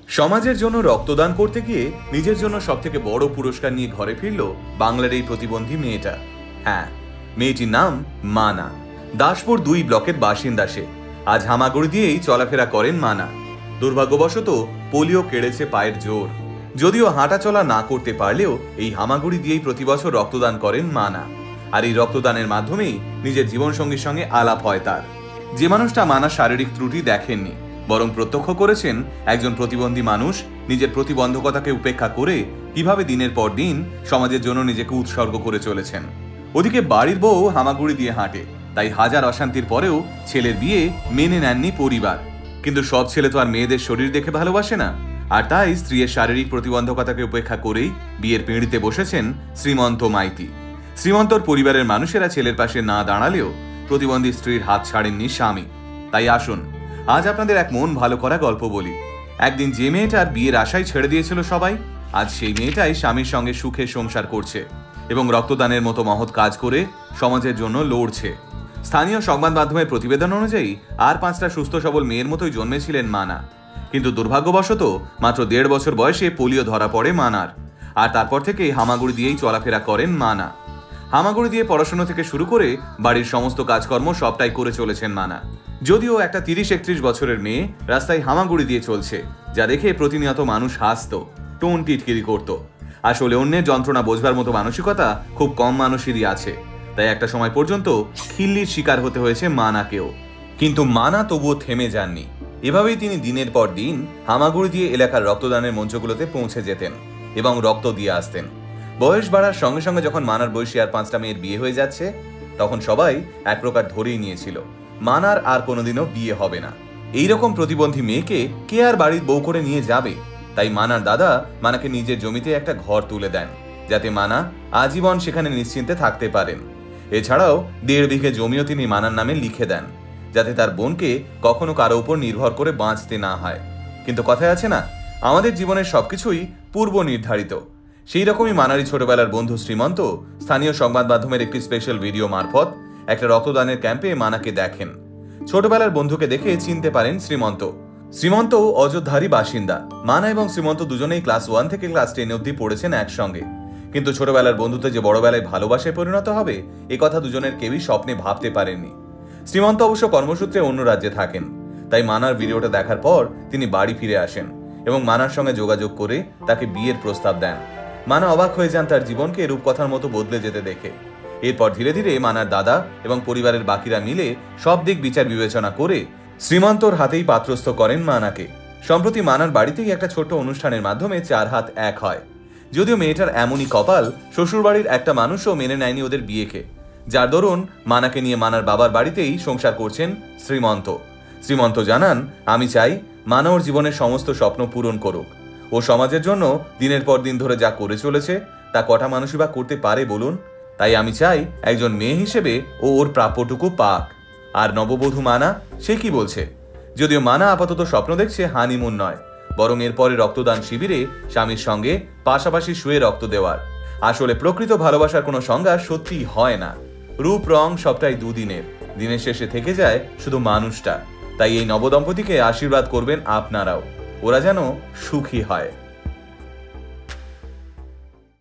সমাজের জন্য রক্তদান করতে গিয়ে নিজের জন্য সবথেকে বড় পুরস্কার নিয়ে ঘরে ফিরল বাংলার এই প্রতিবন্ধী মেয়েটা। হ্যাঁ, মেয়েটির নাম মানা। দাসপুর 2 ব্লকের বাসিন্দা সে। আজ হামাগুড়ি দিয়েই চলাফেরা করেন মানা। দুর্ভাগ্যবশত পোলিও কেড়েছে পায়ের জোর। যদিও হাঁটা চলা না করতে পারলেও এই হামাগুড়ি দিয়েই প্রতি বছর রক্তদান করেন মানা। আর এই রক্তদানের মাধ্যমেই নিজের জীবনসঙ্গীর সঙ্গে আলাপ হয় তার। যে মানুষটা মানা শারীরিক ত্রুটি দেখেননি, বরং প্রত্যক্ষ করেছেন একজন প্রতিবন্ধী মানুষ নিজের প্রতিবন্ধকতাকে উপেক্ষা করে কিভাবে দিনের পর দিন সমাজের জন্য নিজেকে উৎসর্গ করে চলেছেন। ওদিকে বাড়ির বউ হামাগুড়ি দিয়ে হাঁটে, তাই হাজার অশান্তির পরেও ছেলের বিয়ে মেনে নেননি পরিবার। কিন্তু সব ছেলে তো আর মেয়েদের শরীর দেখে ভালোবাসে না, আর তাই স্ত্রীর শারীরিক প্রতিবন্ধকতাকে উপেক্ষা করেই বিয়ের পিঁড়িতে বসেছেন শ্রীমন্ত মাইতি। শ্রীমন্তর পরিবারের মানুষেরা ছেলের পাশে না দাঁড়ালেও প্রতিবন্ধী স্ত্রীর হাত ছাড়েননি স্বামী। তাই আসুন আজ আপনাদের এক মন ভালো করা গল্প বলি। একদিন যে মেয়েটার বিয়ের আশায় ছেড়ে দিয়েছিল সবাই, আজ সেই মেয়েটাই স্বামীর সঙ্গে সুখে সংসার করছে এবং রক্তদানের মতো মহৎ কাজ করে সমাজের জন্য লড়ছে। স্থানীয় সংবাদ মাধ্যমের প্রতিবেদন অনুযায়ী আর 5টা সুস্থ সবল মেয়ের মতোই জন্মেছিলেন মানা। কিন্তু দুর্ভাগ্যবশত মাত্র 1.5 বছর বয়সে পোলিও ধরা পড়ে মানার। আর তারপর থেকে হামাগুড়ি দিয়েই চলাফেরা করেন মানা। হামাগুড়ি দিয়ে পড়াশোনা থেকে শুরু করে বাড়ির সমস্ত কাজকর্ম সবটাই করে চলেছেন মানা। যদিও একটা 30-31 বছরের মেয়ে রাস্তায় হামাগুড়ি দিয়ে চলছে, যা দেখে প্রতিনিয়ত মানুষ হাসত, টোন টিটকিরি করত। আসলে অন্যের যন্ত্রণা বোঝবার মতো মানসিকতা খুব কম মানুষেরই আছে, তাই একটা সময় পর্যন্ত খিল্লির শিকার হতে হয়েছে মানাকেও। কিন্তু মানা তবুও থেমে যাননি। এভাবেই তিনি দিনের পর দিন হামাগুড়ি দিয়ে এলাকার রক্তদানের মঞ্চগুলোতে পৌঁছে যেতেন এবং রক্ত দিয়ে আসতেন। বয়স বাড়ার সঙ্গে সঙ্গে যখন মানার বয়সী আর 5টা মেয়ের বিয়ে হয়ে যাচ্ছে, তখন সবাই এক প্রকার ধরেই নিয়েছিল মানার আর কোনোদিনও বিয়ে হবে না। এইরকম প্রতিবন্ধী মেয়েকে কে আর বাড়ির বউ করে নিয়ে যাবে? তাই মানার দাদা মানাকে নিজের জমিতে একটা ঘর তুলে দেন, যাতে মানা আজীবন সেখানে নিশ্চিন্তে থাকতে পারেন। এছাড়াও 1.5 বিঘে জমিও তিনি মানার নামে লিখে দেন, যাতে তার বোনকে কখনো কারো উপর নির্ভর করে বাঁচতে না হয়। কিন্তু কথায় আছে না, আমাদের জীবনের সবকিছুই পূর্ব নির্ধারিত। সেই রকমই মানারই ছোটবেলার বন্ধু শ্রীমন্ত স্থানীয় সংবাদ মাধ্যমের একটি স্পেশাল ভিডিও মারফত একটা রক্তদানের ক্যাম্পে মানাকে দেখেন। ছোটবেলার বন্ধুকে দেখে চিনতে পারেন শ্রীমন্ত। শ্রীমন্ত অযোধ্যারই বাসিন্দা। মানা এবং শ্রীমন্ত দুজনেই ক্লাস 1 থেকে ক্লাস 10 অবধি পড়েছেন একসঙ্গে। কিন্তু ছোটবেলার বন্ধুতে যে বড়বেলায় ভালোবাসায় পরিণত হবে, এ কথা দুজনের কেউই স্বপ্নে ভাবতে পারেননি। শ্রীমন্ত অবশ্য কর্মসূত্রে অন্য রাজ্যে থাকেন, তাই মানার ভিডিওটা দেখার পর তিনি বাড়ি ফিরে আসেন এবং মানার সঙ্গে যোগাযোগ করে তাকে বিয়ের প্রস্তাব দেন। মানা অবাক হয়ে যান তার জীবনকে রূপকথার মতো বদলে যেতে দেখে। এরপর ধীরে ধীরে মানার দাদা এবং পরিবারের বাকিরা মিলে সব দিক বিচার বিবেচনা করে শ্রীমন্তর হাতেই পাত্রস্থ করেন মানাকে। সম্প্রতি মানার বাড়িতেই একটা ছোট্ট অনুষ্ঠানের মাধ্যমে 4 হাত এক হয়। যদিও মেয়েটার এমনই কপাল, শ্বশুরবাড়ির একটা মানুষও মেনে নেয়নি ওদের বিয়েকে, যার দরুন মানাকে নিয়ে মানার বাবার বাড়িতেই সংসার করছেন শ্রীমন্ত। শ্রীমন্ত জানান, আমি চাই মানা ওর জীবনের সমস্ত স্বপ্ন পূরণ করুক। ও সমাজের জন্য দিনের পর দিন ধরে যা করে চলেছে তা কটা মানুষই বা করতে পারে বলুন? তাই আমি চাই একজন মেয়ে হিসেবে ও ওর প্রাপ্যটুকু পাক। আর নববধূ মানা, সে কি বলছে? যদিও মানা আপাতত স্বপ্ন দেখছে হানিমুন নয়, বরং এরপরে রক্তদান শিবিরে স্বামীর সঙ্গে পাশাপাশি শুয়ে রক্ত দেওয়ার। আসলে প্রকৃত ভালোবাসার কোনো সংজ্ঞা সত্যিই হয় না। রূপ রং সবটাই দুদিনের, দিনের শেষে থেকে যায় শুধু মানুষটা। তাই এই নবদম্পতিকে আশীর্বাদ করবেন আপনারাও, ওরা যেন সুখী হয়।